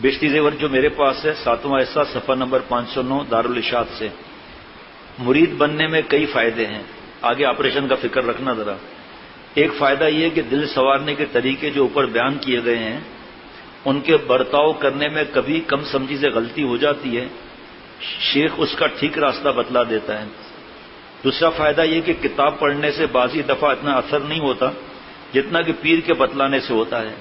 بیشتی زیور جو میرے پاس ہے 7واں حصہ صفحہ نمبر 509 دارالارشاد سے. مرید بننے میں کئی فائدے ہیں. آگے آپریشن کا فکر رکھنا ذرا. ایک فائدہ یہ کہ دل سنوارنے کے طریقے جو اوپر بیان کیے گئے ہیں ان کے برتاؤ کرنے میں کبھی کم سمجھی سے غلطی ہو جاتی ہے، شیخ اس کا ٹھیک راستہ بتلا دیتا ہے. دوسرا فائدہ یہ کہ کتاب پڑھنے سے بعضی دفعہ اتنا اثر نہیں ہوتا جتنا کہ پیر کے بتلانے سے ہوتا ہے.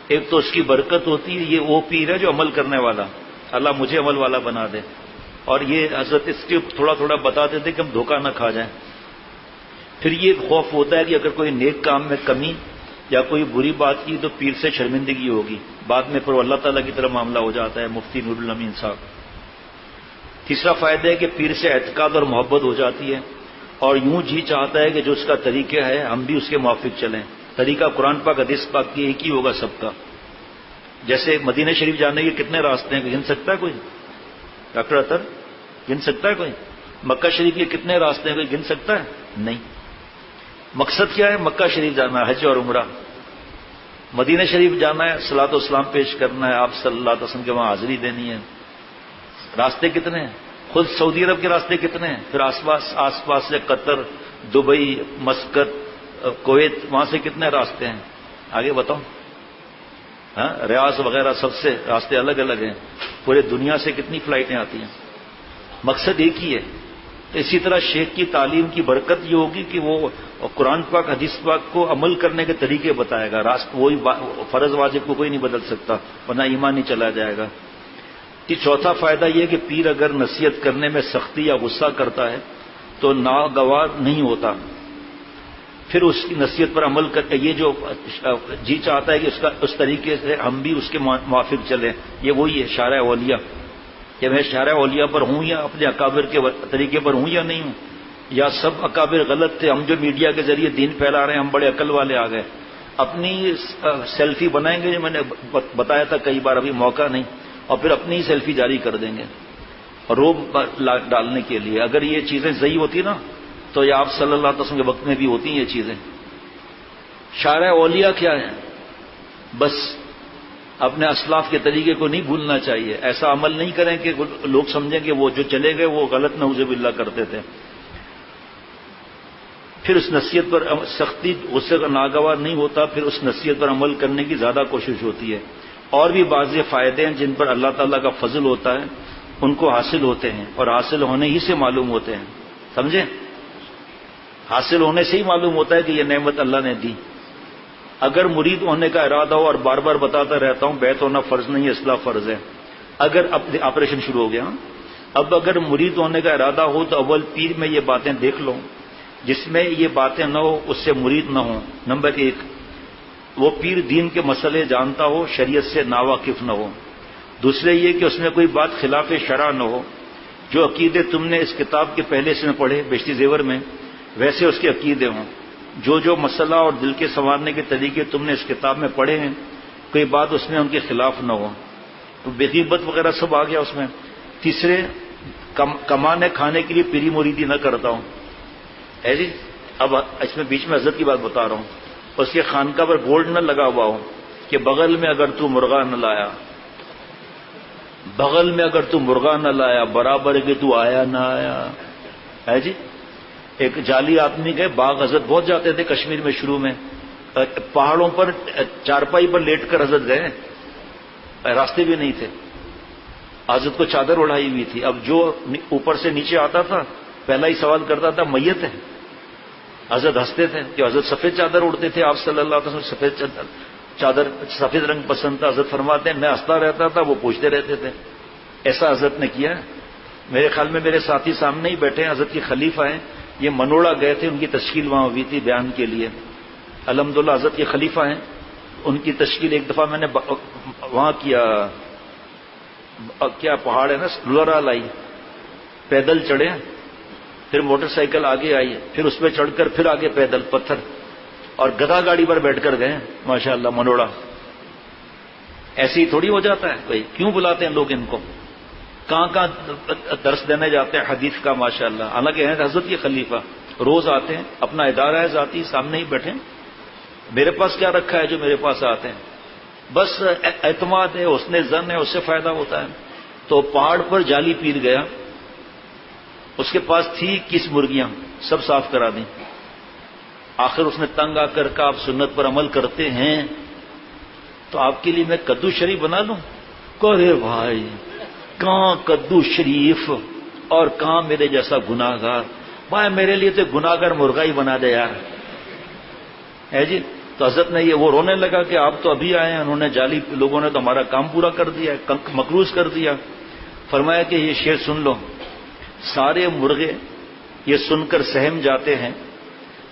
ایک تو اس کی برکت ہوتی ہے، یہ وہ پیر ہے جو عمل کرنے والا، اللہ مجھے عمل والا بنا دے. اور یہ حضرت اس کے تھوڑا تھوڑا بتاتے تھے کہ ہم دھوکہ نہ کھا جائیں. پھر یہ خوف ہوتا ہے کہ اگر کوئی نیک کام میں کمی یا کوئی بری بات کی تو پیر سے شرمندگی ہوگی، بعد میں پھر اللہ تعالیٰ کی طرف معاملہ ہو جاتا ہے. مفتی نور الامین صاحب. تیسرا فائدہ ہے کہ پیر سے اعتقاد اور محبت ہو جاتی ہے اور یوں جی چاہتا ہے کہ جو اس کا طریقہ ہے ہم بھی اس کے موافق چلیں. طریقہ قرآن پاک حدیث پاک کی ایک ہی ہوگا سب کا. جیسے مدینہ شریف جانے کے کتنے راستے ہیں گن سکتا ہے کوئی؟ ڈاکٹر اطہر گن سکتا ہے کوئی؟ مکہ شریف کے کتنے راستے ہیں کوئی گن سکتا ہے؟ نہیں. مقصد کیا ہے؟ مکہ شریف جانا ہے، حج اور عمرہ. مدینہ شریف جانا ہے، صلاۃ و سلام پیش کرنا ہے، آپ صلی اللہ علیہ وسلم کے وہاں حاضری دینی ہے. راستے کتنے ہیں؟ خود سعودی عرب کے راستے کتنے ہیں؟ پھر آس پاس سے قطر، دبئی، مسقط، کویت، وہاں سے کتنے راستے ہیں؟ آگے بتاؤ. ہاں، ریاض وغیرہ سب سے راستے الگ الگ ہیں. پورے دنیا سے کتنی فلائٹیں آتی ہیں. مقصد ایک ہی ہے. تو اسی طرح شیخ کی تعلیم کی برکت یہ ہوگی کہ وہ قرآن پاک حدیث پاک کو عمل کرنے کے طریقے بتائے گا. وہی فرض واجب کو کوئی نہیں بدل سکتا ورنہ ایمان نہیں چلا جائے گا. چوتھا فائدہ یہ کہ پیر اگر نصیحت کرنے میں سختی یا غصہ کرتا ہے تو ناگوار نہیں ہوتا، پھر اس کی نصیحت پر عمل کر کے یہ جو جی چاہتا ہے کہ اس طریقے سے ہم بھی اس کے موافق چلیں. یہ وہی ہے شارع اولیاء. کہ میں شارع اولیاء پر ہوں یا اپنے اکابر کے طریقے پر ہوں یا نہیں ہوں، یا سب اکابر غلط تھے، ہم جو میڈیا کے ذریعے دین پھیلا رہے ہیں ہم بڑے عقل والے آ گئے. اپنی سیلفی بنائیں گے جو میں نے بتایا تھا کئی بار، ابھی موقع نہیں، اور پھر اپنی ہی سیلفی جاری کر دیں گے روب ڈالنے کے لیے. اگر یہ چیزیں صحیح ہوتی نا تو یہ آپ صلی اللہ علیہ وسلم کے وقت میں بھی ہوتی ہیں یہ چیزیں. شارع اولیاء کیا ہے؟ بس اپنے اسلاف کے طریقے کو نہیں بھولنا چاہیے. ایسا عمل نہیں کریں کہ لوگ سمجھیں کہ وہ جو چلے گئے وہ غلط نعوذ باللہ کرتے تھے. پھر اس نصیحت پر سختی غصے کا ناگوار نہیں ہوتا، پھر اس نصیحت پر عمل کرنے کی زیادہ کوشش ہوتی ہے. اور بھی بعض فائدے ہیں جن پر اللہ تعالیٰ کا فضل ہوتا ہے، ان کو حاصل ہوتے ہیں اور حاصل ہونے ہی سے معلوم ہوتے ہیں. سمجھیں؟ حاصل ہونے سے ہی معلوم ہوتا ہے کہ یہ نعمت اللہ نے دی. اگر مرید ہونے کا ارادہ ہو، اور بار بار بتاتا رہتا ہوں بیعت ہونا فرض نہیں ہے، اصلاح فرض ہے. اگر آپریشن شروع ہو گیا، اب اگر مرید ہونے کا ارادہ ہو تو اول پیر میں یہ باتیں دیکھ لو جس میں یہ باتیں نہ ہو اس سے مرید نہ ہو. نمبر 1، وہ پیر دین کے مسئلے جانتا ہو، شریعت سے ناواقف نہ ہو. دوسرے یہ کہ اس میں کوئی بات خلاف شرع نہ ہو. جو عقیدے تم نے اس کتاب کے پہلے سے پڑھے بیشتی زیور میں ویسے اس کے عقیدے ہوں. جو مسئلہ اور دل کے سنوارنے کے طریقے تم نے اس کتاب میں پڑھے ہیں کوئی بات اس میں ان کے خلاف نہ ہو. تو بغیبت وغیرہ سب آ گیا اس میں. تیسرے، کمانے کھانے کے لیے پیری مریدی نہ کرتا ہوں. ہے جی، اب اس میں بیچ میں حضرت کی بات بتا رہا ہوں. اس کے خانقاہ پر بورڈ نہ لگا ہوا ہو کہ بغل میں اگر تو مرغا نہ لایا، بغل میں اگر تو مرغا نہ لایا برابر کہ تو آیا نہ آیا. ہے جی، ایک جعلی آدمی گئے باغ، حضرت بہت جاتے تھے کشمیر میں شروع میں، پہاڑوں پر چارپائی پر لیٹ کر حضرت گئے، راستے بھی نہیں تھے. حضرت کو چادر اڑائی ہوئی تھی. اب جو اوپر سے نیچے آتا تھا پہلا ہی سوال کرتا تھا میت ہے. حضرت ہنستے تھے کہ حضرت سفید چادر اڑتے تھے، آپ صلی اللہ علیہ وسلم سفید چادر سفید رنگ پسند تھا. حضرت فرماتے ہیں میں ہنستا رہتا تھا، وہ پوچھتے رہتے تھے. ایسا حضرت نے کیا. میرے خیال میں میرے ساتھی سامنے ہی بیٹھے ہیں، حضرت کے خلیفہ ہیں. یہ منوڑا گئے تھے، ان کی تشکیل وہاں ہوئی تھی بیان کے لیے. الحمدللہ حضرت کے خلیفہ ہیں، ان کی تشکیل ایک دفعہ میں نے وہاں کیا پہاڑ ہے نا لورا لائی، پیدل چڑھے، پھر موٹر سائیکل آگے آئی، پھر اس پہ چڑھ کر پھر آگے پیدل پتھر، اور گدھا گاڑی پر بیٹھ کر گئے ماشاءاللہ منوڑا. ایسے ہی تھوڑی ہو جاتا ہے بھائی. کیوں بلاتے ہیں لوگ ان کو؟ کہاں کہاں درس دینے جاتے ہیں حدیث کا ماشاءاللہ. حالانکہ ہیں حضرت کے خلیفہ، روز آتے ہیں، اپنا ادارہ ہے ذاتی، سامنے ہی بیٹھے. میرے پاس کیا رکھا ہے جو میرے پاس آتے ہیں؟ بس اعتماد ہے، حسن ظن ہے، اس سے فائدہ ہوتا ہے۔ تو پہاڑ پر جالی پیر گیا، اس کے پاس تھی 21 مرغیاں، سب صاف کرا دیں۔ آخر اس نے تنگ آ کر کہا آپ سنت پر عمل کرتے ہیں تو آپ کے لیے میں کدو شریف بنا لوں؟ ارے بھائی، کہاں کدو شریف اور کہاں میرے جیسا گناہگار، بھائی میرے لیے تو گناہگار مرغا ہی بنا دے یار، ہے جی۔ تو حضرت نے وہ رونے لگا کہ آپ تو ابھی آئے ہیں، انہوں نے جعلی لوگوں نے تو ہمارا کام پورا کر دیا، مقروض کر دیا۔ فرمایا کہ یہ شعر سن لو، سارے مرغے یہ سن کر سہم جاتے ہیں،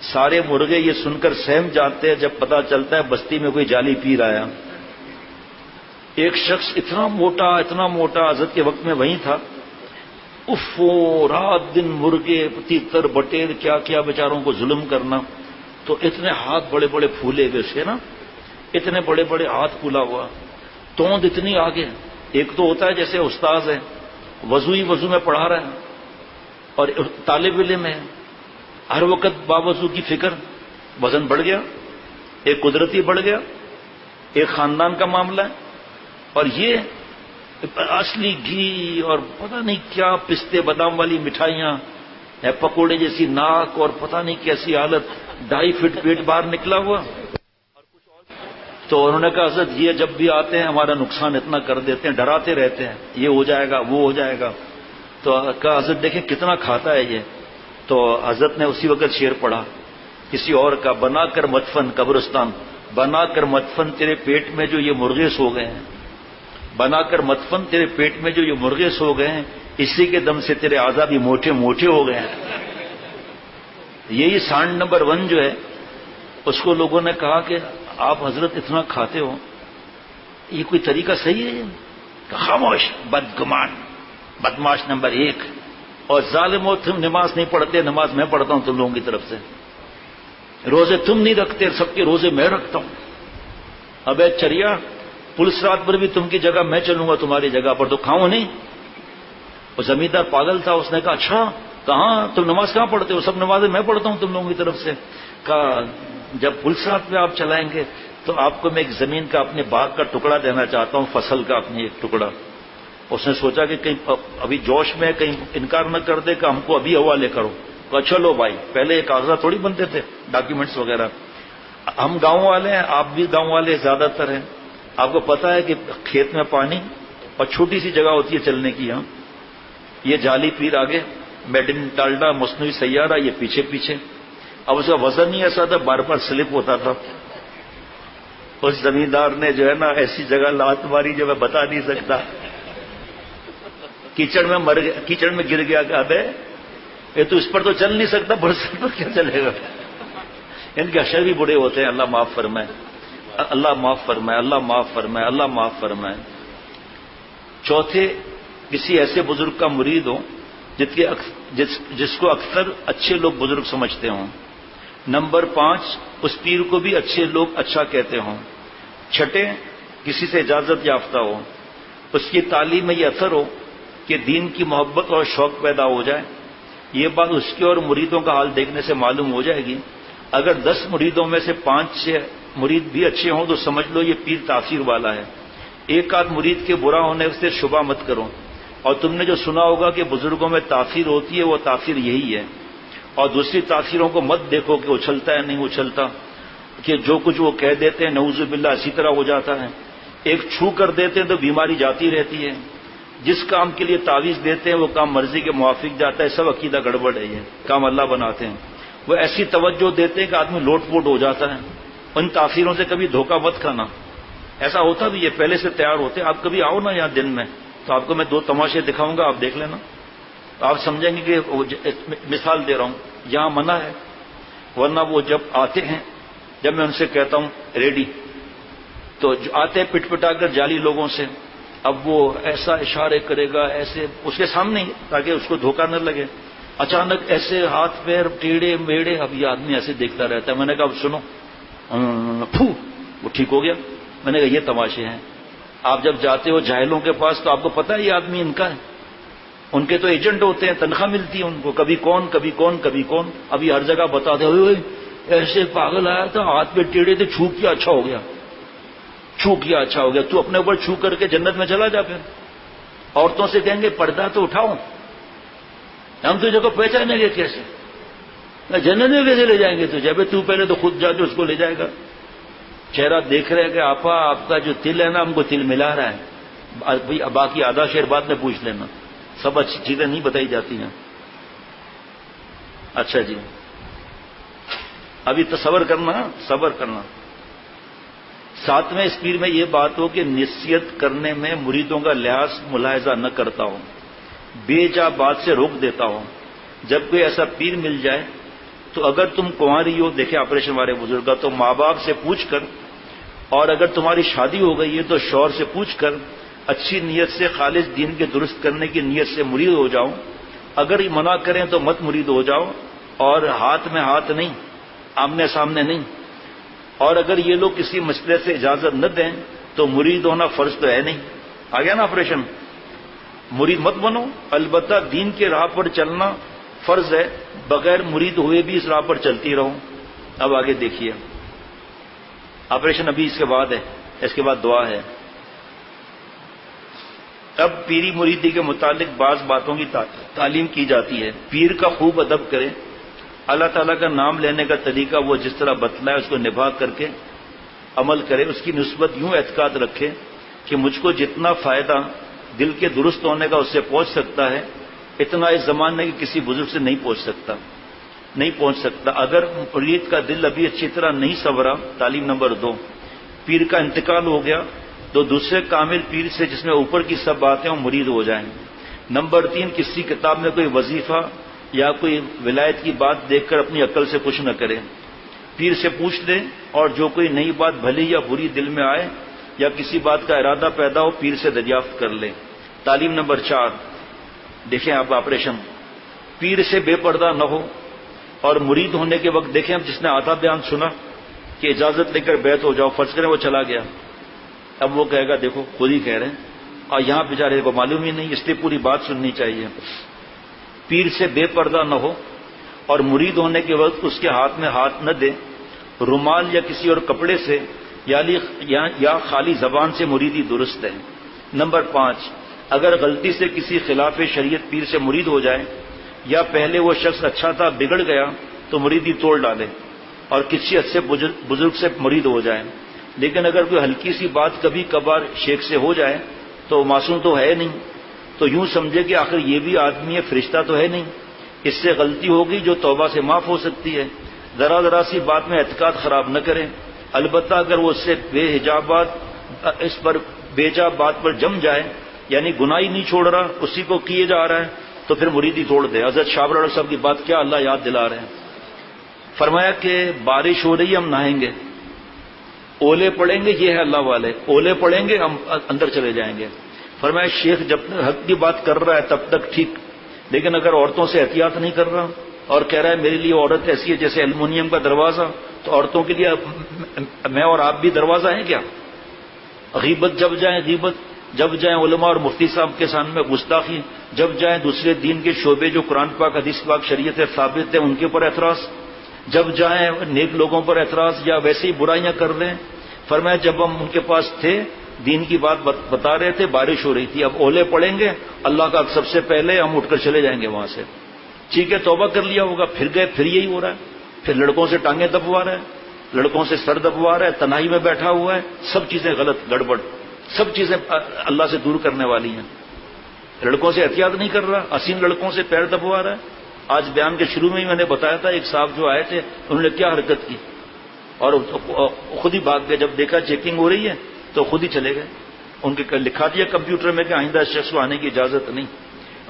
سارے مرغے یہ سن کر سہم جاتے ہیں جب پتہ چلتا ہے بستی میں کوئی جعلی پیر آیا۔ ایک شخص اتنا موٹا حضرت کے وقت میں وہیں تھا، رات دن مرغے تیتر بٹیر کیا کیا بیچاروں کو ظلم کرنا، تو اتنے ہاتھ بڑے بڑے پھولے ہوئے اس کے نا، اتنے بڑے بڑے ہاتھ پھولا ہوا، توند اتنی آگے۔ ایک تو ہوتا ہے جیسے استاذ ہے، وضو میں پڑھا رہا ہے اور طالب علم ہے، ہر وقت باوضو کی فکر، وزن بڑھ گیا، ایک قدرتی بڑھ گیا، ایک خاندان کا معاملہ ہے، اور یہ اصلی گھی اور پتہ نہیں کیا پستے بادام والی مٹھائیاں، پکوڑے جیسی ناک اور پتہ نہیں کیسی حالت، 2.5 فٹ پیٹ باہر نکلا ہوا۔ تو انہوں نے کہا حضرت یہ جب بھی آتے ہیں ہمارا نقصان اتنا کر دیتے ہیں، ڈراتے رہتے ہیں یہ ہو جائے گا وہ ہو جائے گا۔ تو کہا حضرت دیکھیں کتنا کھاتا ہے یہ۔ تو حضرت نے اسی وقت شعر پڑھا کسی اور کا، بنا کر مدفن قبرستان، بنا کر مدفن تیرے پیٹ میں جو یہ مرغے سو گئے ہیں، بنا کر مدفن تیرے پیٹ میں جو یہ مرغے سو گئے ہیں، اسی کے دم سے تیرے اعضا بھی موٹے موٹے ہو گئے ہیں۔ یہی سانڈ نمبر 1 جو ہے، اس کو لوگوں نے کہا کہ آپ حضرت اتنا کھاتے ہو، یہ کوئی طریقہ صحیح ہے؟ خاموش بدگمان، بدماش نمبر 1، اور ظالم ہو تم نماز نہیں پڑھتے، نماز میں پڑھتا ہوں تم لوگوں کی طرف سے، روزے تم نہیں رکھتے، سب کے روزے میں رکھتا ہوں۔ ابے چریا، پولیس رات پر بھی تم کی جگہ میں چلوں گا، تمہاری جگہ پر تو کھاؤں نہیں۔ وہ زمیندار پاگل تھا، اس نے کہا اچھا کہاں تم نماز کہاں پڑھتے ہو؟ سب نمازیں میں پڑھتا ہوں تم لوگوں کی طرف سے۔ کہا جب پولیس رات میں آپ چلائیں گے تو آپ کو میں ایک زمین کا اپنے باغ کا ٹکڑا دینا چاہتا ہوں، فصل کا اپنی ایک ٹکڑا۔ اس نے سوچا کہ کہیں ابھی جوش میں کہیں انکار نہ کر دے کہ ہم کو ابھی حوالے کرو۔ کہا چلو بھائی، پہلے یہ کاغذات تھوڑی بنتے تھے، ڈاکیومنٹس وغیرہ۔ ہم گاؤں والے ہیں، آپ بھی گاؤں والے زیادہ تر ہیں، آپ کو پتا ہے کہ کھیت میں پانی اور چھوٹی سی جگہ ہوتی ہے چلنے کی، ہاں یہ جعلی پیر آگے، میڈ ان ڈالڈا مصنوعی سیارہ یہ پیچھے پیچھے۔ اب اس کا وزن ہی ایسا تھا، بار بار سلپ ہوتا تھا۔ اس زمیندار نے جو ہے نا ایسی جگہ لات ماری جو میں بتا نہیں سکتا، کیچڑ میں گر گیا کہ ابے یہ تو اس پر تو چل نہیں سکتا، برسر پر کیا چلے گا؟ ان کے حشر بھی بڑے ہوتے ہیں، اللہ معاف فرمائے، اللہ معاف فرمائے، اللہ معاف فرمائے، اللہ معاف فرمائے۔ چوتھے، کسی ایسے بزرگ کا مرید ہو جس کو اکثر اچھے لوگ بزرگ سمجھتے ہوں۔ نمبر 5، اس پیر کو بھی اچھے لوگ اچھا کہتے ہوں۔ چھٹے، کسی سے اجازت یافتہ ہو، اس کی تعلیم میں یہ اثر ہو کہ دین کی محبت اور شوق پیدا ہو جائے۔ یہ بات اس کے اور مریدوں کا حال دیکھنے سے معلوم ہو جائے گی۔ اگر 10 مریدوں میں سے 5-6 مرید بھی اچھے ہوں تو سمجھ لو یہ پیر تاثیر والا ہے۔ ایک آدھ مرید کے برا ہونے سے شبہ مت کرو۔ اور تم نے جو سنا ہوگا کہ بزرگوں میں تاثیر ہوتی ہے، وہ تاثیر یہی ہے۔ اور دوسری تاثیروں کو مت دیکھو کہ اچھلتا ہے نہیں اچھلتا، کہ جو کچھ وہ کہہ دیتے ہیں نعوذ باللہ اسی طرح ہو جاتا ہے۔ ایک چھو کر دیتے ہیں تو بیماری جاتی رہتی ہے، جس کام کے لیے تعویذ دیتے ہیں وہ کام مرضی کے موافق جاتا ہے، سب عقیدہ گڑبڑ ہے، یہ کام اللہ بناتے ہیں۔ وہ ایسی توجہ دیتے ہیں کہ آدمی لوٹ پوٹ ہو جاتا ہے۔ ان تاثیروں سے کبھی دھوکہ مت کھانا، ایسا ہوتا بھی ہے، پہلے سے تیار ہوتے۔ آپ کبھی آؤ نا یہاں دن میں تو آپ کو میں 2 تماشے دکھاؤں گا، آپ دیکھ لینا، آپ سمجھیں گے کہ مثال دے رہا ہوں، یہاں منع ہے، ورنہ وہ جب آتے ہیں، جب میں ان سے کہتا ہوں ریڈی، تو جو آتے ہیں پٹ پٹا کر جعلی لوگوں سے، اب وہ ایسا اشارے کرے گا ایسے اس کے سامنے ہی تاکہ اس کو دھوکہ نہ لگے، اچانک ایسے ہاتھ پیر ٹیڑے میڑے، اب یہ آدمی ایسے دیکھتا رہتا ہے۔ میں نے کہا اب سنو، وہ ٹھیک ہو گیا۔ میں نے کہا یہ تماشے ہیں۔ آپ جب جاتے ہو جاہلوں کے پاس تو آپ کو پتا ہے یہ آدمی ان کا ہے، ان کے تو ایجنٹ ہوتے ہیں، تنخواہ ملتی ہے ان کو، کبھی کون کبھی کون کبھی کون۔ ابھی ہر جگہ بتا دے ایسے پاگل آیا تھا، ہاتھ پہ ٹیڑے تھے، چھو کیا اچھا ہو گیا۔ چھو کیا اچھا ہو گیا، تو اپنے اوپر چھو کر کے جنت میں چلا جا. پھر عورتوں سے کہیں گے پردہ تو اٹھاؤ، ہم تجھے کو پہچانیں گے کیسے؟ جنت میں کیسے لے جائیں گے تجھے؟ ابھی تو پہلے تو خود جا کے اس کو لے جائے گا. چہرہ دیکھ رہے کہ آپا آپ کا جو تل ہے نا ہم کو تل ملا رہا ہے، باقی آدھا شعر بعد میں پوچھ لینا، سب اچھی چیزیں نہیں بتائی جاتی ہیں. اچھا جی، ابھی تصور کرنا، صبر کرنا. ساتویں اس پیر میں یہ بات ہو کہ نصیحت کرنے میں مریدوں کا لحاظ ملاحظہ نہ کرتا ہوں، بے جا بات سے روک دیتا ہوں. جب کوئی ایسا پیر مل جائے تو اگر تم کنواری ہو، دیکھیں آپریشن والے بزرگ، تو ماں باپ سے پوچھ کر، اور اگر تمہاری شادی ہو گئی ہے تو شوہر سے پوچھ کر اچھی نیت سے خالص دین کے درست کرنے کی نیت سے مرید ہو جاؤ. اگر یہ منع کریں تو مت مرید ہو جاؤ، اور ہاتھ میں ہاتھ نہیں، آمنے سامنے نہیں. اور اگر یہ لوگ کسی مسئلے سے اجازت نہ دیں تو مرید ہونا فرض تو ہے نہیں. آ گیا نا آپریشن؟ مرید مت بنو، البتہ دین کے راہ پر چلنا فرض ہے، بغیر مرید ہوئے بھی اس راہ پر چلتی رہو. اب آگے دیکھیے، آپریشن ابھی اس کے بعد ہے، اس کے بعد دعا ہے. اب پیری مریدی کے متعلق بعض باتوں کی تعلیم کی جاتی ہے. پیر کا خوب ادب کرے، اللہ تعالیٰ کا نام لینے کا طریقہ وہ جس طرح بتلائے اس کو نبھا کر کے عمل کرے. اس کی نسبت یوں اعتقاد رکھے کہ مجھ کو جتنا فائدہ دل کے درست ہونے کا اس سے پہنچ سکتا ہے، اتنا اس زمانے کے کسی بزرگ سے نہیں پہنچ سکتا. اگر مرید کا دل ابھی اچھی طرح نہیں سنورا، تعلیم نمبر 2، پیر کا انتقال ہو گیا تو دوسرے کامل پیر سے جس میں اوپر کی سب باتیں وہ مرید ہو جائیں. نمبر 3، کسی کتاب میں کوئی وظیفہ یا کوئی ولایت کی بات دیکھ کر اپنی عقل سے کچھ نہ کرے، پیر سے پوچھ لے، اور جو کوئی نئی بات بھلی یا بری دل میں آئے یا کسی بات کا ارادہ پیدا ہو پیر سے دریافت کر لے. تعلیم نمبر 4، دیکھیں آپ آپریشن، پیر سے بے پردہ نہ ہو، اور مرید ہونے کے وقت دیکھیں اب جس نے آدھا بیان سنا کہ اجازت لے کر بیعت ہو جاؤ، فرض کریں وہ چلا گیا، اب وہ کہے گا دیکھو خود ہی کہہ رہے ہیں، اور یہاں بیچارے کو معلوم ہی نہیں، اس لیے پوری بات سننی چاہیے. پیر سے بے پردہ نہ ہو، اور مرید ہونے کے وقت اس کے ہاتھ میں ہاتھ نہ دے. رومال یا کسی اور کپڑے سے یا خالی زبان سے مریدی درست ہے. نمبر 5، اگر غلطی سے کسی خلاف شریعت پیر سے مرید ہو جائے، یا پہلے وہ شخص اچھا تھا بگڑ گیا تو مریدی توڑ ڈالے اور کسی اچھے بزرگ سے مرید ہو جائے. لیکن اگر کوئی ہلکی سی بات کبھی کبھار شیخ سے ہو جائے تو معصوم تو ہے نہیں، تو یوں سمجھے کہ آخر یہ بھی آدمی ہے، فرشتہ تو ہے نہیں، اس سے غلطی ہوگی جو توبہ سے معاف ہو سکتی ہے. ذرا سی بات میں اعتقاد خراب نہ کریں. البتہ اگر وہ اس سے بے حجابات اس پر بیجا بات پر جم جائے، یعنی گناہ ہی نہیں چھوڑ رہا، اسی کو کیے جا رہا ہے، تو پھر مریدی توڑ دے. حضرت شاہ ولی اللہ صاحب کی بات کیا اللہ یاد دلا رہے ہیں. فرمایا کہ بارش ہو رہی ہے ہم نہائیں گے، اولے پڑیں گے، یہ ہے اللہ والے، اولے پڑیں گے ہم اندر چلے جائیں گے. فرمایا شیخ جب حق کی بات کر رہا ہے تب تک ٹھیک، لیکن اگر عورتوں سے احتیاط نہیں کر رہا اور کہہ رہا ہے میرے لیے عورت ایسی ہے جیسے ایلومینیم کا دروازہ، تو عورتوں کے لیے میں اور آپ بھی دروازہ ہیں کیا؟ غیبت جب جائیں علماء اور مفتی صاحب کے سامنے گستاخی، جب جائیں دوسرے دین کے شعبے جو قرآن پاک حدیث پاک شریعت ثابت ہے ان کے اوپر اعتراض، جب جائیں نیک لوگوں پر اعتراض یا ویسے ہی برائیاں کر رہے ہیں. فرمایا جب ہم ان کے پاس تھے دین کی بات بتا رہے تھے، بارش ہو رہی تھی، اب اولے پڑیں گے اللہ کا سب سے پہلے ہم اٹھ کر چلے جائیں گے وہاں سے. ٹھیک ہے توبہ کر لیا ہوگا، پھر گئے، پھر یہی ہو رہا ہے، پھر لڑکوں سے ٹانگیں دبوا رہا ہے، لڑکوں سے سر دبوا رہا ہے، تنہائی میں بیٹھا ہوا ہے، سب چیزیں غلط گڑبڑ، سب چیزیں اللہ سے دور کرنے والی ہیں. لڑکوں سے احتیاط نہیں کر رہا، حسین لڑکوں سے پیر دبوا رہا ہے. آج بیان کے شروع میں ہی میں نے بتایا تھا، ایک صاحب جو آئے تھے انہوں نے کیا حرکت کی، اور خود ہی بھاگ گئے. جب دیکھا چیکنگ ہو رہی ہے تو خود ہی چلے گئے. ان کے لکھا دیا کمپیوٹر میں کہ آئندہ اس شخص کو آنے کی اجازت نہیں.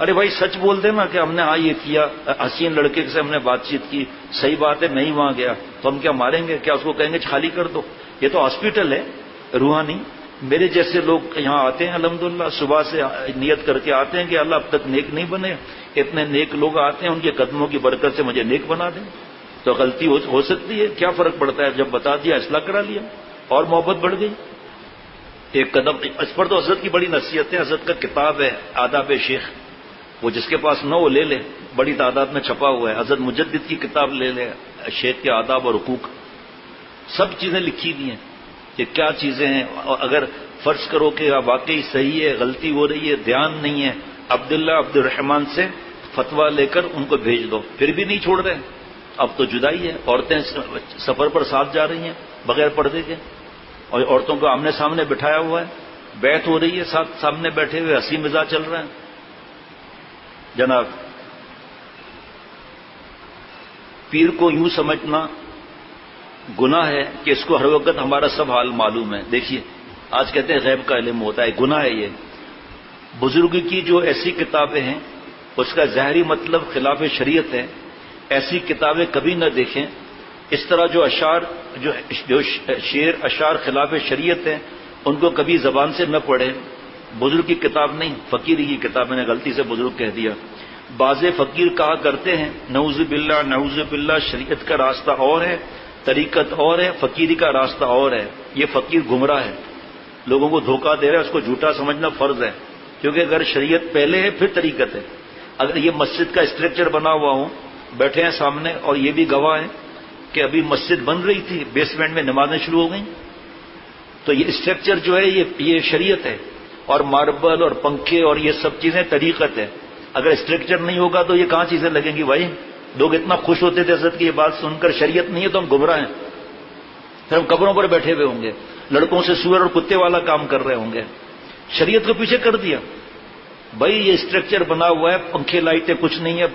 ارے بھائی سچ بول دے نا کہ ہم نے یہ کیا، حسین لڑکے سے ہم نے بات چیت کی، صحیح بات ہے میں ہی وہاں گیا، تو ہم کیا ماریں گے؟ کیا اس کو کہیں گے خالی کر دو؟ یہ تو ہاسپٹل ہے روحانی. میرے جیسے لوگ یہاں آتے ہیں الحمدللہ، صبح سے نیت کر کے آتے ہیں کہ اللہ اب تک نیک نہیں بنے، اتنے نیک لوگ آتے ہیں، ان کے قدموں کی برکت سے مجھے نیک بنا دیں. تو غلطی ہو سکتی ہے، کیا فرق پڑتا ہے؟ جب بتا دیا اصلاح کرا لیا اور محبت بڑھ گئی. ایک قدم اس پر تو حضرت کی بڑی نصیحت ہے. حضرت کا کتاب ہے آداب شیخ، وہ جس کے پاس نہ وہ لے لے، بڑی تعداد میں چھپا ہوا ہے. حضرت مجدد کی کتاب لے لے، شیخ کے آداب اور حقوق، سب چیزیں لکھی ہوئی ہیں. کہ کیا چیزیں ہیں. اور اگر فرض کرو کہ واقعی صحیح ہے، غلطی ہو رہی ہے، دھیان نہیں ہے، عبداللہ عبد الرحمان سے فتویٰ لے کر ان کو بھیج دو. پھر بھی نہیں چھوڑ رہے. اب تو جدائی ہے، عورتیں سفر پر ساتھ جا رہی ہیں بغیر پردے کے، اور عورتوں کو آمنے سامنے بٹھایا ہوا ہے، بیعت ہو رہی ہے، ساتھ سامنے بیٹھے ہوئے ہنسی مزاح چل رہا ہے. جناب، پیر کو یوں سمجھنا گناہ ہے کہ اس کو ہر وقت ہمارا سب حال معلوم ہے. دیکھیے آج کہتے ہیں غیب کا علم ہوتا ہے، گناہ ہے یہ. بزرگ کی جو ایسی کتابیں ہیں اس کا ظاہری مطلب خلاف شریعت ہے. ایسی کتابیں کبھی نہ دیکھیں. اس طرح جو شعر اشعار خلاف شریعت ہیں ان کو کبھی زبان سے نہ پڑھیں. بزرگ کی کتاب نہیں، فقیر کی کتاب. میں نے غلطی سے بزرگ کہہ دیا. بعض فقیر کہا کرتے ہیں نعوذ باللہ نعوذ باللہ، شریعت کا راستہ اور ہے، طریقت اور ہے، فقیری کا راستہ اور ہے. یہ فقیر گمراہ ہے، لوگوں کو دھوکہ دے رہا ہے. اس کو جھوٹا سمجھنا فرض ہے، کیونکہ اگر شریعت پہلے ہے پھر طریقت ہے. اگر یہ مسجد کا اسٹرکچر بنا ہوا ہوں، بیٹھے ہیں سامنے اور یہ بھی گواہ ہیں کہ ابھی مسجد بن رہی تھی، بیسمنٹ میں نمازیں شروع ہو گئیں، تو یہ اسٹرکچر جو ہے یہ شریعت ہے. اور ماربل اور پنکھے اور یہ سب چیزیں طریقت ہے. اگر اسٹرکچر نہیں ہوگا تو یہ کہاں چیزیں لگیں گی بھائی؟ لوگ اتنا خوش ہوتے تھے حضرت کی یہ بات سن کر، شریعت نہیں ہے تو ہم گمراہ ہیں. پھر ہم قبروں پر بیٹھے ہوئے ہوں گے، لڑکوں سے سور اور کتے والا کام کر رہے ہوں گے. شریعت کو پیچھے کر دیا. بھائی یہ اسٹرکچر بنا ہوا ہے، پنکھے لائٹیں کچھ نہیں ہے،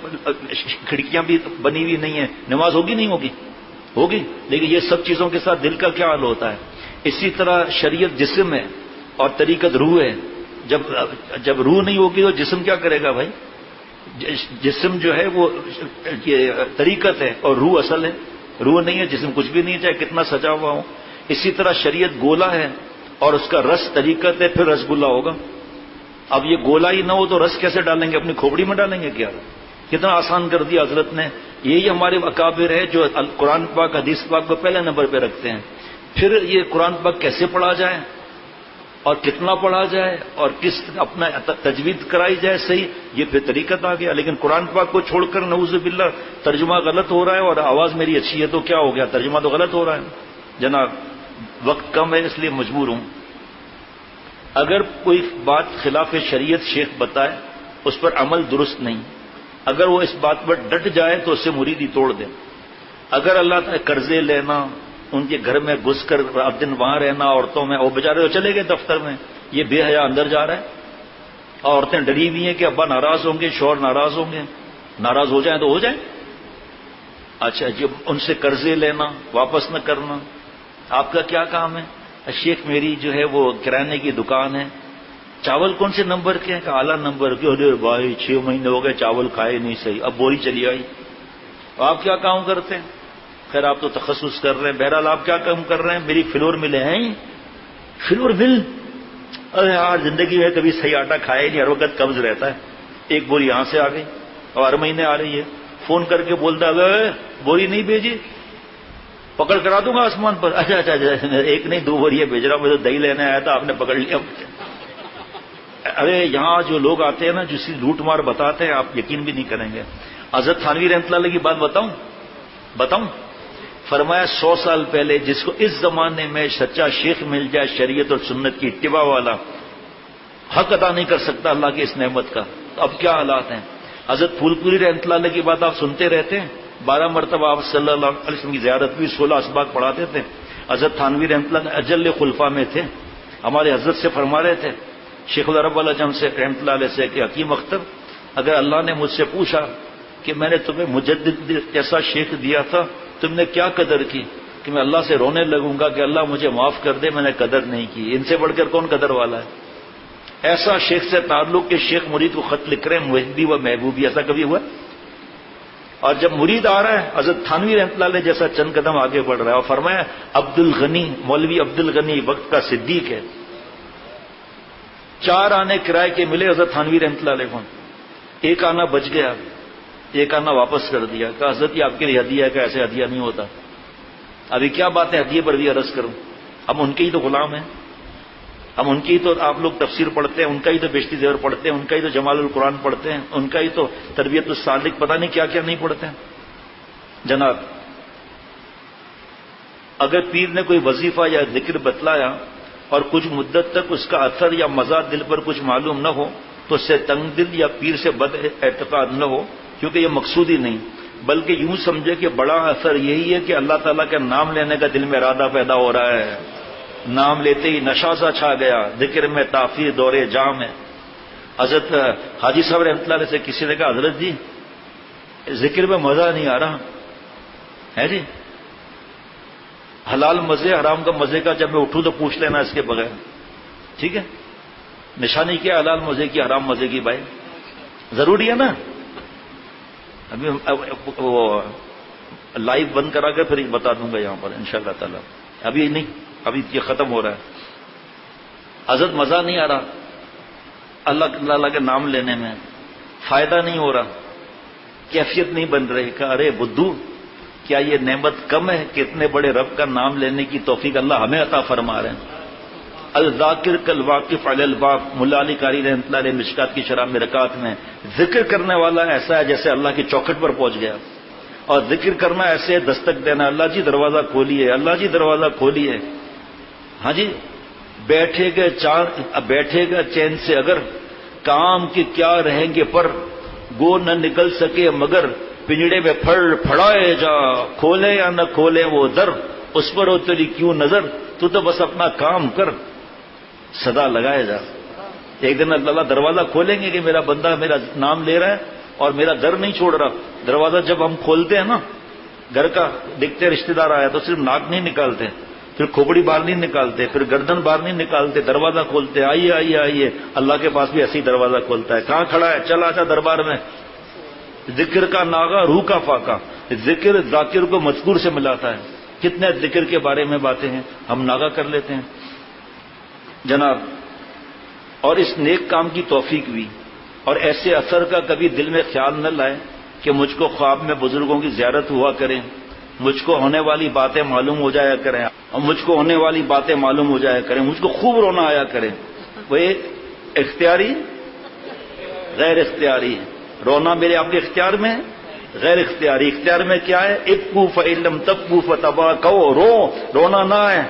کھڑکیاں بھی بنی ہوئی نہیں ہیں، نماز ہوگی نہیں ہوگی؟ ہوگی. لیکن یہ سب چیزوں کے ساتھ دل کا کیا حال ہوتا ہے؟ اسی طرح شریعت جسم ہے اور طریقت روح ہے. جب روح نہیں ہوگی تو جسم کیا کرے گا بھائی؟ جسم جو ہے وہ طریقت ہے اور روح اصل ہے. روح نہیں ہے، جسم کچھ بھی نہیں ہے، چاہے کتنا سجا ہوا ہو. اسی طرح شریعت گولا ہے اور اس کا رس طریقت ہے، پھر رس گلا ہوگا. اب یہ گولا ہی نہ ہو تو رس کیسے ڈالیں گے؟ اپنی کھوپڑی میں ڈالیں گے کیا؟ کتنا آسان کر دیا حضرت نے. یہی ہمارے اکابر ہے جو قرآن پاک حدیث پاک کو پہلے نمبر پہ رکھتے ہیں. پھر یہ قرآن پاک کیسے پڑھا جائے اور کتنا پڑھا جائے اور کس اپنا تجوید کرائی جائے صحیح، یہ پھر طریقت آ گیا. لیکن قرآن پاک کو چھوڑ کر نعوذ باللہ ترجمہ غلط ہو رہا ہے، اور آواز میری اچھی ہے تو کیا ہو گیا؟ ترجمہ تو غلط ہو رہا ہے. جناب وقت کم ہے اس لیے مجبور ہوں. اگر کوئی بات خلاف شریعت شیخ بتائے، اس پر عمل درست نہیں، اگر وہ اس بات پر ڈٹ جائے تو اس سے مریدی توڑ دے. اگر اللہ تعالی قرضے لینا، ان کے گھر میں گھس کر رات دن وہاں رہنا، عورتوں میں، وہ بیچارے چلے گئے دفتر میں، یہ بے حیا اندر جا رہا ہے. عورتیں ڈری ہوئی ہیں کہ ابا ناراض ہوں گے، شوہر ناراض ہوں گے، ناراض ہو جائیں تو ہو جائیں. اچھا جب ان سے قرضے لینا، واپس نہ کرنا، آپ کا کیا کام ہے؟ شیخ میری جو ہے وہ کرانے کی دکان ہے. چاول کون سے نمبر کے ہیں؟ کہ اعلیٰ نمبر کے. ارے بھائی 6 مہینے ہو گئے چاول کھائے نہیں صحیح، اب بوری چلی آئی. آپ کیا کام کرتے ہیں؟ خیر آپ تو تخصص کر رہے ہیں. بہرحال آپ کیا کام کر رہے ہیں؟ میری فلور ملے ہیں. Flour mill? ارے یار زندگی میں کبھی صحیح آٹا کھایا نہیں، ہر وقت قبض رہتا ہے. ایک بوری یہاں سے آ گئی اور ہر مہینے آ رہی ہے. فون کر کے بولتا ہے بوری نہیں بھیجی، پکڑ کرا دوں گا آسمان پر. اچھا اچھا ایک نہیں 2 بوریاں بھیج رہا ہوں، میں تو دہی لینے آیا تھا، آپ نے پکڑ لیا. ارے یہاں جو لوگ آتے ہیں نا جس کی لوٹ مار بتاتے ہیں، آپ یقین بھی نہیں کریں گے. حضرت تھانوی رحمۃ اللہ علیہ کی بات بتاؤں؟ فرمایا 100 سال پہلے جس کو اس زمانے میں سچا شیخ مل جائے شریعت اور سنت کی اتباع والا، حق ادا نہیں کر سکتا اللہ کی اس نعمت کا. اب کیا حالات ہیں؟ حضرت پھول پوری رحمۃ اللہ علیہ کی بات آپ سنتے رہتے ہیں. 12 مرتبہ آپ صلی اللہ علیہ وسلم کی زیارت بھی، 16 اسباق پڑھاتے تھے. حضرت تھانوی رحمۃ اللہ اجل خلفاء میں تھے. ہمارے حضرت سے فرما رہے تھے، شیخ العرب العجم سے رحمۃ اللہ علیہ سے، کہ حکیم اختر اگر اللہ نے مجھ سے پوچھا کہ میں نے تمہیں مجدد جیسا شیخ دیا تھا، تم نے کیا قدر کی، کہ میں اللہ سے رونے لگوں گا کہ اللہ مجھے معاف کر دے، میں نے قدر نہیں کی. ان سے بڑھ کر کون قدر والا ہے؟ ایسا شیخ سے تعلق کہ شیخ مرید کو خط لکھ رہے ہیں محبی و محبوبی. ایسا کبھی ہوا؟ اور جب مرید آ رہا ہے حضرت تھانوی رحمۃ اللہ علیہ جیسا چند قدم آگے بڑھ رہا ہے. اور فرمایا عبد الغنی، مولوی عبد الغنی وقت کا صدیق ہے. 4 آنے کرائے کے ملے حضرت تھانوی رحمۃ اللہ علیہ کو. ایک آنا بچ گیا، ایک آنا واپس کر دیا. کہا حضرت یہ آپ کے لیے ہدیہ ہے. کہ ایسے ہدیہ نہیں ہوتا. ابھی کیا بات ہے ہدیے پر بھی عرض کروں؟ ہم ان کے ہی تو غلام ہیں، ہم ان کی تو، آپ لوگ تفسیر پڑھتے ہیں، ان کا ہی تو بیشتی زیور پڑھتے ہیں، ان کا ہی تو جمال القرآن پڑھتے ہیں، ان کا ہی تو تربیت السالک، پتہ نہیں کیا کیا نہیں پڑھتے ہیں. جناب اگر پیر نے کوئی وظیفہ یا ذکر بتلایا اور کچھ مدت تک اس کا اثر یا مزہ دل پر کچھ معلوم نہ ہو تو اس سے تنگ دل یا پیر سے بد اعتقاد نہ ہو، کیونکہ یہ مقصود ہی نہیں، بلکہ یوں سمجھے کہ بڑا اثر یہی ہے کہ اللہ تعالیٰ کا نام لینے کا دل میں ارادہ پیدا ہو رہا ہے، نام لیتے ہی نشہ سا چھا گیا، ذکر میں تاثیر دورے جام ہے۔ حضرت حاجی صاحب رحمۃ اللہ علیہ سے کسی نے کہا حضرت جی ذکر میں مزہ نہیں آ رہا ہے جی، حلال مزے حرام کا مزے کا جب میں اٹھوں تو پوچھ لینا اس کے بغیر، ٹھیک ہے؟ نشانی کیا حلال مزے کی حرام مزے کی بھائی، ضروری ہے نا؟ ابھی وہ لائیو بند کرا کے پھر بتا دوں گا یہاں پر انشاءاللہ تعالی، ابھی نہیں، ابھی یہ ختم ہو رہا ہے۔ حضرت مزہ نہیں آ رہا اللہ تعالیٰ کے نام لینے میں، فائدہ نہیں ہو رہا، کیفیت نہیں بن رہی۔ کہ ارے بدھو کیا یہ نعمت کم ہے کہ اتنے بڑے رب کا نام لینے کی توفیق اللہ ہمیں عطا فرما رہے ہیں؟ الذاکر کالواقف علی الباب، ملا علی قاری رحمۃ اللہ علیہ مشکات کی شرح میں رکعت میں، ذکر کرنے والا ایسا ہے جیسے اللہ کی چوکھٹ پر پہنچ گیا، اور ذکر کرنا ایسے دستک دینا، اللہ جی دروازہ کھولیے، اللہ جی دروازہ کھولیے۔ ہاں جی، بیٹھے گا چین سے اگر، کام کے کیا رہیں گے پر، گو نہ نکل سکے مگر، پنجڑے میں پھڑ پھڑائے جا، کھولے یا نہ کھولے وہ در، اس پر ہو تیری کیوں نظر، تو بس اپنا کام کر، صدا لگائے جا۔ ایک دن اللہ دروازہ کھولیں گے کہ میرا بندہ میرا نام لے رہا ہے اور میرا در نہیں چھوڑ رہا۔ دروازہ جب ہم کھولتے ہیں نا گھر کا، دیکھتے رشتہ دار آیا تو صرف ناک نہیں نکالتے، پھر کھوپڑی باہر نہیں نکالتے، پھر گردن باہر نہیں نکالتے، دروازہ کھولتے، آئیے آئیے آئیے۔ اللہ کے پاس بھی ایسے ہی دروازہ کھولتا ہے، کہاں کھڑا ہے؟ چل آجا دربار میں۔ ذکر کا ناغہ روح کا فاقہ، ذکر ذاکر کو مذکور سے ملاتا ہے۔ کتنے ذکر کے بارے میں باتیں ہیں، ہم ناغہ کر لیتے ہیں جناب۔ اور اس نیک کام کی توفیق بھی، اور ایسے اثر کا کبھی دل میں خیال نہ لائے کہ مجھ کو خواب میں بزرگوں کی زیارت ہوا کریں، مجھ کو ہونے والی باتیں معلوم ہو جایا کریں، اور مجھ کو ہونے والی باتیں معلوم ہو جایا کریں، مجھ کو خوب رونا آیا کریں۔ وہ اختیاری غیر اختیاری ہے، رونا میرے آپ کے اختیار میں ہے، غیر اختیاری۔ اختیار میں کیا ہے؟ ابکو فإلم تبکو فتباکو، رونا نہ ہے،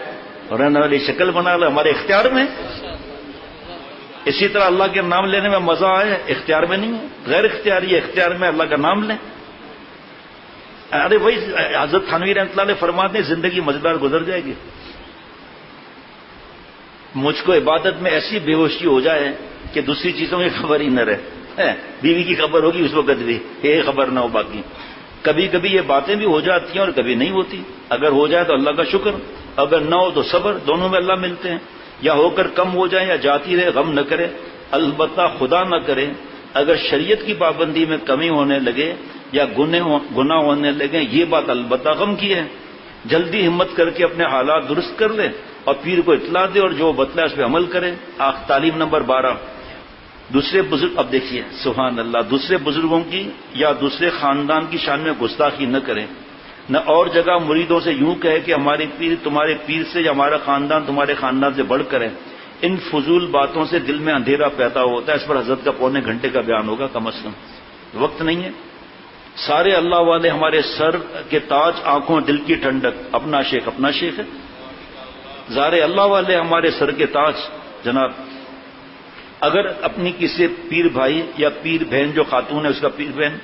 رونے والی شکل بنا لو، ہمارے اختیار میں۔ اسی طرح اللہ کے نام لینے میں مزہ آئے، اختیار میں نہیں ہے، غیر اختیاری ہے، اختیار میں اللہ کا نام لیں۔ ارے وہی حضرت تھانوی رحمۃ اللہ علیہ فرماتے ہیں زندگی مزیدار گزر جائے گی، مجھ کو عبادت میں ایسی بے ہوشی ہو جائے کہ دوسری چیزوں کی خبر ہی نہ رہے، بیوی کی خبر ہوگی اس وقت بھی، یہ خبر نہ ہو باقی۔ کبھی کبھی یہ باتیں بھی ہو جاتی ہیں اور کبھی نہیں ہوتی، اگر ہو جائے تو اللہ کا شکر، اگر نہ ہو تو صبر، دونوں میں اللہ ملتے ہیں۔ یا ہو کر کم ہو جائے یا جاتی رہے، غم نہ کرے، البتہ خدا نہ کرے اگر شریعت کی پابندی میں کمی ہونے لگے یا گناہ ہونے لگے، یہ بات البتہ غم کی ہے۔ جلدی ہمت کر کے اپنے حالات درست کر لے اور پیر کو اطلاع دے اور جو بتلا اس پہ عمل کرے۔ تعلیم نمبر 12، دوسرے بزرگ، اب دیکھیے سبحان اللہ، دوسرے بزرگوں کی یا دوسرے خاندان کی شان میں گستاخی نہ کریں، نہ اور جگہ مریدوں سے یوں کہے کہ ہمارے پیر تمہارے پیر سے یا ہمارا خاندان تمہارے خاندان سے بڑھ کر ہے۔ ان فضول باتوں سے دل میں اندھیرا پیدا ہوتا ہے۔ اس پر حضرت کا پونے گھنٹے کا بیان ہوگا کم از کم، وقت نہیں ہے۔ سارے اللہ والے ہمارے سر کے تاج، آنکھوں دل کی ٹھنڈک، اپنا شیخ ہے۔ سارے اللہ والے ہمارے سر کے تاج جناب۔ اگر اپنی کسی پیر بھائی یا پیر بہن جو خاتون ہے اس کا پیر بہن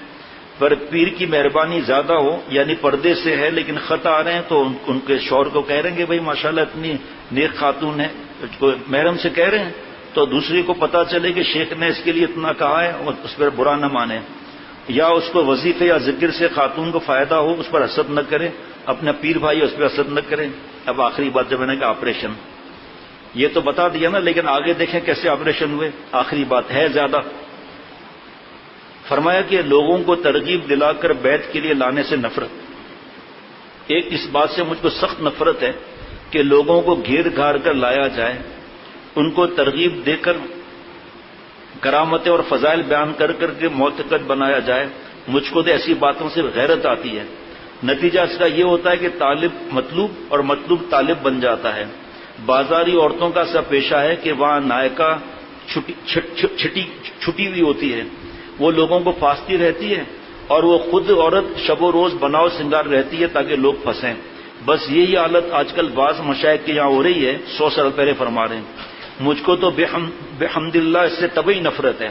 پر پیر کی مہربانی زیادہ ہو، یعنی پردے سے ہے لیکن خط آ رہے ہیں، تو ان کے شوہر کو کہہ رہے ہیں کہ بھائی ماشاءاللہ اتنی نیک خاتون ہے، کو محرم سے کہہ رہے ہیں، تو دوسری کو پتہ چلے کہ شیخ نے اس کے لیے اتنا کہا ہے اور اس پر برا نہ مانے، یا اس کو وظیفے یا ذکر سے خاتون کو فائدہ ہو، اس پر حسد نہ کرے، اپنا پیر بھائی اس پہ حسد نہ کرے۔ اب آخری بات جب میں نے کہا آپریشن، یہ تو بتا دیا نا، لیکن آگے دیکھیں کیسے آپریشن ہوئے۔ آخری بات ہے زیادہ، فرمایا کہ لوگوں کو ترغیب دلا کر بیعت کے لیے لانے سے نفرت۔ ایک اس بات سے مجھ کو سخت نفرت ہے کہ لوگوں کو گھیر گھار کر لایا جائے، ان کو ترغیب دے کر کرامتیں اور فضائل بیان کر کر کے معتقد بنایا جائے۔ مجھ کو تو ایسی باتوں سے غیرت آتی ہے۔ نتیجہ اس کا یہ ہوتا ہے کہ طالب مطلوب اور مطلوب طالب بن جاتا ہے۔ بازاری عورتوں کا سا پیشہ ہے کہ وہاں نائکہ چھٹی ہوئی ہوتی ہے، وہ لوگوں کو پھانستی رہتی ہے، اور وہ خود عورت شب و روز بناؤ سنگار رہتی ہے تاکہ لوگ پھنسیں۔ بس یہی حالت آج کل بعض مشائخ کے یہاں ہو رہی ہے، 100 سال پہلے فرما رہے ہیں مجھ کو تو بحمد اللہ اس سے طبعی نفرت ہے،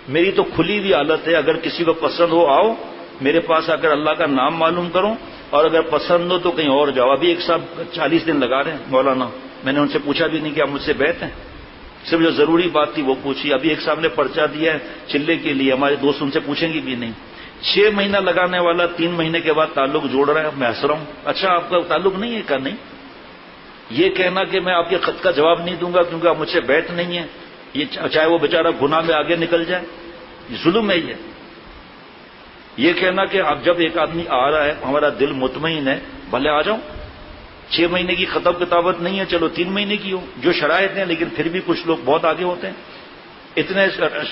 میری تو کھلی ہوئی حالت ہے، اگر کسی کو پسند ہو آؤ میرے پاس آ کر اللہ کا نام معلوم کرو، اور اگر پسند ہو تو کہیں اور جاؤ۔ ابھی ایک صاحب 40 دن لگا رہے ہیں مولانا، میں نے ان سے پوچھا بھی نہیں کہ آپ مجھ سے بیعت ہیں، صرف جو ضروری بات تھی وہ پوچھی۔ ابھی ایک صاحب نے پرچہ دیا ہے چلے کے لیے، ہمارے دوست ان سے پوچھیں گے بھی نہیں۔ 6 مہینہ لگانے والا 3 مہینے کے بعد تعلق جوڑ رہا ہے، میں ہنس رہا ہوں، اچھا آپ کا تعلق نہیں ہے؟ کا نہیں۔ یہ کہنا کہ میں آپ کے خط کا جواب نہیں دوں گا کیونکہ آپ مجھ سے بیعت نہیں ہے، یہ چاہے وہ بیچارہ گناہ میں آگے نکل جائے، یہ ظلم ہے۔ یہ کہنا کہ اب جب ایک آدمی آ رہا ہے ہمارا دل مطمئن ہے بھلے آ جاؤ، 6 مہینے کی خطب کتابت نہیں ہے چلو 3 مہینے کی ہو، جو شرائط ہیں، لیکن پھر بھی کچھ لوگ بہت آگے ہوتے ہیں، اتنے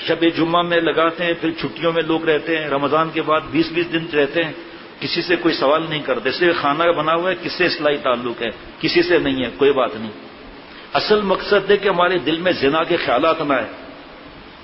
شب جمعہ میں لگاتے ہیں، پھر چھٹیوں میں لوگ رہتے ہیں، رمضان کے بعد 20 دن رہتے ہیں، کسی سے کوئی سوال نہیں کرتے، صرف خانہ بنا ہوا ہے کس سے اصلاحی تعلق ہے، کسی سے نہیں ہے، کوئی بات نہیں۔ اصل مقصد ہے کہ ہمارے دل میں زنا کے خیالات نہ آئے،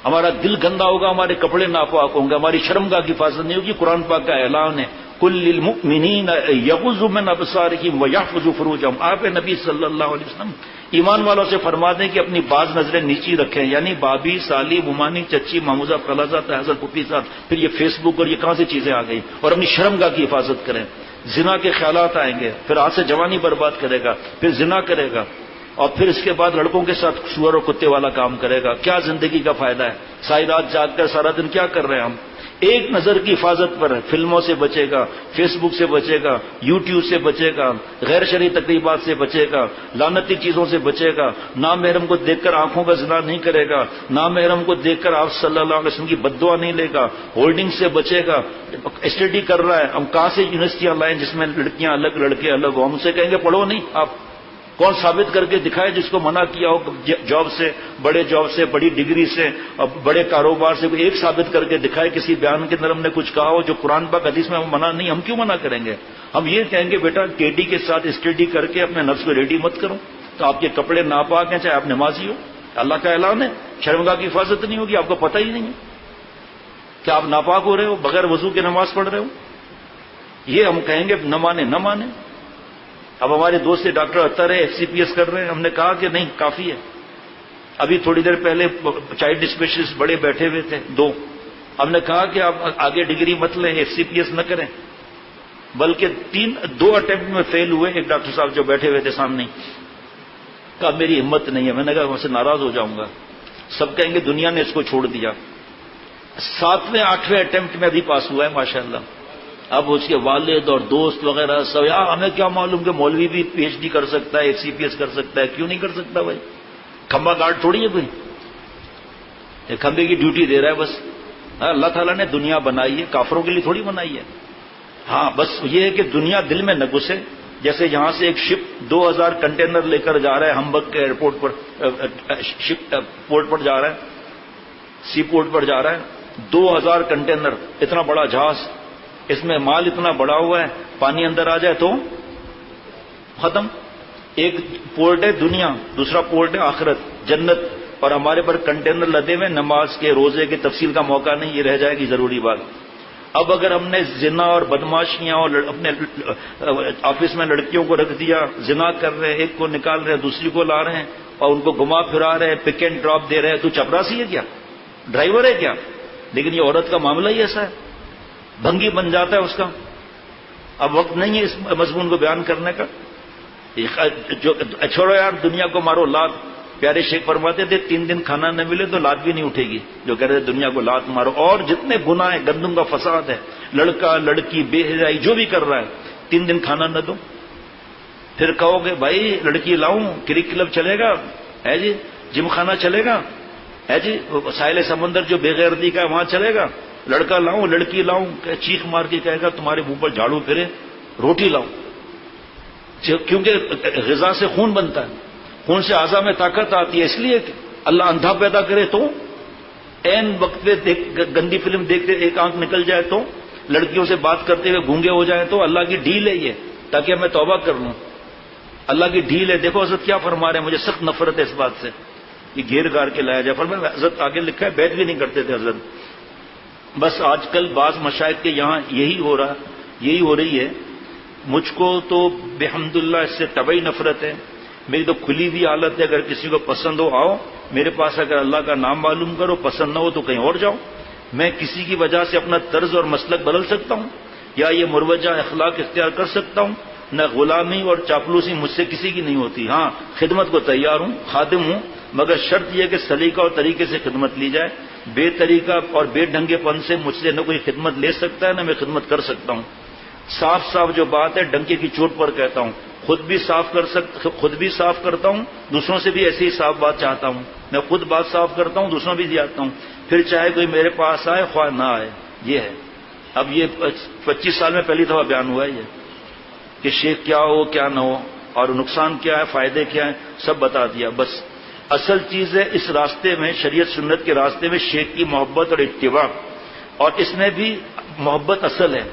ہمارا دل گندا ہوگا، ہمارے کپڑے ناپاک ہوں گے، ہماری شرمگاہ کی حفاظت نہیں ہوگی۔ قرآن پاک کا اعلان ہے کل للمؤمنین یغضوا من ابصارہم ویحفظوا فروجہم، آپ نبی صلی اللہ علیہ وسلم ایمان والوں سے فرما دیں کہ اپنی بعض نظریں نیچی رکھیں، یعنی بابی، سالی، ممانی، چچی، ماموزہ، خالازہ، تہذر، پھوپھی صاحب، پھر یہ فیس بک اور یہ کہاں سے چیزیں آ گئی، اور اپنی شرمگاہ کی حفاظت کریں۔ زنا کے خیالات آئیں گے، پھر آج سے جوانی برباد کرے گا، پھر زنا کرے گا، اور پھر اس کے بعد لڑکوں کے ساتھ سور اور کتے والا کام کرے گا، کیا زندگی کا فائدہ ہے؟ ساری رات جاگ کر سارا دن کیا کر رہے ہیں ہم؟ ایک نظر کی حفاظت پر ہے، فلموں سے بچے گا، فیس بک سے بچے گا، یوٹیوب سے بچے گا، غیر شرعی تقریبات سے بچے گا، لعنتی چیزوں سے بچے گا، نامحرم کو دیکھ کر آنکھوں کا زنا نہیں کرے گا، نامحرم کو دیکھ کر آپ صلی اللہ علیہ وسلم کی بددعا نہیں لے گا، ہولڈنگ سے بچے گا۔ اسٹڈی کر رہا ہے، ہم کہاں سے یونیورسٹیاں لائیں جس میں لڑکیاں الگ لڑکے الگ ہو؟ ہم سے کہیں گے پڑھو نہیں، آپ کون ثابت کر کے دکھائے جس کو منع کیا ہو جاب سے، بڑے جاب سے، بڑی ڈگری سے اور بڑے کاروبار سے، کوئی ایک ثابت کر کے دکھائے کسی بیان کے اندر ہم نے کچھ کہا ہو جو قرآن پاک حدیث میں منع نہیں، ہم کیوں منع کریں گے؟ ہم یہ کہیں گے بیٹا ٹیڈی کے ساتھ اسٹڈی کر کے اپنے نفس کو ریڈی مت کرو، تو آپ کے کپڑے ناپاک ہیں چاہے آپ نمازی ہو، اللہ کا اعلان ہے شرمگاہ کی حفاظت نہیں ہوگی، آپ کو پتہ ہی نہیں ہے کہ آپ ناپاک ہو رہے ہو، بغیر وضو کے نماز پڑھ رہے ہو، یہ ہم کہیں گے نہ مانے نہ مانے۔ اب ہمارے دوست ڈاکٹر اطہر ہے FCPS کر رہے ہیں، ہم نے کہا کہ نہیں کافی ہے۔ ابھی تھوڑی دیر پہلے چائلڈ اسپیشلسٹ بڑے بیٹھے ہوئے تھے 2، ہم نے کہا کہ آپ آگے ڈگری مت لیں، FCPS نہ کریں، بلکہ 2 اٹیمپٹ میں فیل ہوئے۔ ایک ڈاکٹر صاحب جو بیٹھے ہوئے تھے سامنے کہا میری ہمت نہیں ہے، میں نے کہا وہاں سے ناراض ہو جاؤں گا، سب کہیں گے دنیا نے اس کو چھوڑ دیا۔ 7ویں 8ویں اٹیمپٹ میں ابھی پاس ہوا ہے ماشاءاللہ۔ اب اس کے والد اور دوست وغیرہ سب یار ہمیں کیا معلوم کہ مولوی بھی PhD کر سکتا ہے، FCPS کر سکتا ہے، کیوں نہیں کر سکتا بھائی؟ کھمبا گارڈ تھوڑی ہے کوئی، کھمبے کی ڈیوٹی دے رہا ہے بس۔ اللہ تعالیٰ نے دنیا بنائی ہے، کافروں کے لیے تھوڑی بنائی ہے۔ ہاں بس یہ ہے کہ دنیا دل میں نہ گھسے، جیسے یہاں سے ایک شپ 2000 کنٹینر لے کر جا رہا ہے ہمبرگ کے ایئرپورٹ پر، شپ پورٹ پر جا رہا ہے، سی پورٹ پر جا رہا ہے، 2000 کنٹینر، اتنا بڑا جہاز، اس میں مال اتنا بڑا ہوا ہے، پانی اندر آ جائے تو ختم۔ ایک پورٹ ہے دنیا، دوسرا پورٹ ہے آخرت جنت، اور ہمارے پر کنٹینر لدے ہوئے، نماز کے روزے کے تفصیل کا موقع نہیں، یہ رہ جائے گی ضروری بات۔ اب اگر ہم نے زنا اور بدماشیاں اور اپنے آفس میں لڑکیوں کو رکھ دیا، زنا کر رہے ہیں، ایک کو نکال رہے ہیں دوسری کو لا رہے ہیں اور ان کو گھما پھرا رہے ہیں، پک اینڈ ڈراپ دے رہے ہیں، تو چپراسی ہے کیا؟ ڈرائیور ہے کیا؟ لیکن یہ عورت کا معاملہ ہی ایسا ہے، بھنگی بن جاتا ہے اس کا۔ اب وقت نہیں ہے اس مضمون کو بیان کرنے کا، چھوڑو یار دنیا کو مارو لات۔ پیارے شیخ فرماتے تھے 3 دن کھانا نہ ملے تو لات بھی نہیں اٹھے گی، جو کہہ رہے دنیا کو لات مارو۔ اور جتنے گناہ ہیں، گندم کا فساد ہے، لڑکا لڑکی بے حیائی جو بھی کر رہا ہے، 3 دن کھانا نہ دو، پھر کہو گے بھائی لڑکی لاؤں، کرکٹ کلب چلے گا ہے جی، جم خانہ چلے گا ہے جی، ساحل سمندر جو بے غیرتی کا ہے وہاں چلے گا، لڑکا لاؤں لڑکی لاؤں، چیخ مار کے کہے گا تمہارے منہ پر جھاڑو پھرے، روٹی لاؤں، کیونکہ غذا سے خون بنتا ہے، خون سے اعضاء میں طاقت آتی ہے۔ اس لیے اللہ اندھا پیدا کرے تو عین وقت پہ گندی فلم دیکھتے ایک آنکھ نکل جائے تو، لڑکیوں سے بات کرتے ہوئے گونگے ہو جائیں تو، اللہ کی ڈھیل ہے یہ، تاکہ میں توبہ کر لوں، اللہ کی ڈھیل ہے۔ دیکھو حضرت کیا فرما رہے ہیں، مجھے سخت نفرت ہے اس بات سے، یہ گھیر گار کے لایا جائے۔ فرمایا حضرت آگے لکھا ہے بیعت بھی نہیں کرتے تھے حضرت۔ بس آج کل بعض مشائخ کے یہاں یہی ہو رہی ہے مجھ کو تو بحمد اللہ اس سے طبعی نفرت ہے، میری تو کھلی ہوئی حالت ہے، اگر کسی کو پسند ہو آؤ میرے پاس، اگر اللہ کا نام معلوم کرو، پسند نہ ہو تو کہیں اور جاؤ۔ میں کسی کی وجہ سے اپنا طرز اور مسلک بدل سکتا ہوں یا یہ مروجہ اخلاق اختیار کر سکتا ہوں؟ نہ غلامی اور چاپلوسی مجھ سے کسی کی نہیں ہوتی۔ ہاں خدمت کو تیار ہوں، خادم ہوں، مگر شرط یہ کہ سلیقہ اور طریقے سے خدمت لی جائے۔ بے طریقہ اور بے ڈھنگے پن سے مجھ سے نہ کوئی خدمت لے سکتا ہے نہ میں خدمت کر سکتا ہوں۔ صاف صاف جو بات ہے ڈنکے کی چوٹ پر کہتا ہوں، خود بھی صاف کرتا ہوں، دوسروں سے بھی ایسی ہی صاف بات چاہتا ہوں۔ میں خود بات صاف کرتا ہوں، دوسروں بھی دلاتا ہوں، پھر چاہے کوئی میرے پاس آئے خواہ نہ آئے۔ یہ ہے، اب یہ 25 سال میں پہلی دفعہ بیان ہوا ہے یہ کہ شیخ کیا ہو کیا نہ ہو اور نقصان کیا ہے فائدے کیا ہیں سب بتا دیا۔ بس اصل چیز ہے اس راستے میں، شریعت سنت کے راستے میں شیخ کی محبت اور اتباع، اور اس میں بھی محبت اصل ہے،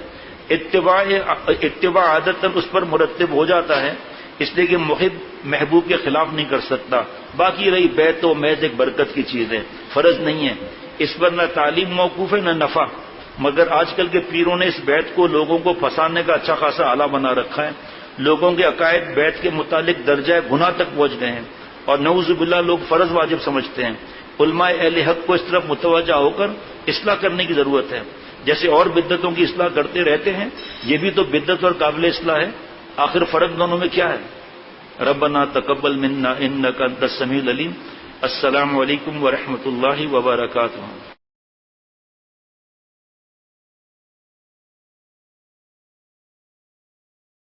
اتباع عادت اس پر مرتب ہو جاتا ہے، اس لیے کہ محب محبوب کے خلاف نہیں کر سکتا۔ باقی رہی بیعت تو محض ایک برکت کی چیز ہے، فرض نہیں ہے، اس پر نہ تعلیم موقوف ہے نہ نفع، مگر آج کل کے پیروں نے اس بیعت کو لوگوں کو پھنسانے کا اچھا خاصا آلہ بنا رکھا ہے۔ لوگوں کے عقائد بیعت کے متعلق درجہ گناہ تک پہنچ گئے ہیں، اور نعوذ باللہ لوگ فرض واجب سمجھتے ہیں۔ علماء اہل حق کو اس طرف متوجہ ہو کر اصلاح کرنے کی ضرورت ہے، جیسے اور بدعتوں کی اصلاح کرتے رہتے ہیں، یہ بھی تو بدعت اور قابل اصلاح ہے۔ آخر فرق دونوں میں کیا ہے؟ ربنا تقبل منا انک انت السمیع العلیم۔ السلام علیکم ورحمۃ اللہ وبرکاتہ۔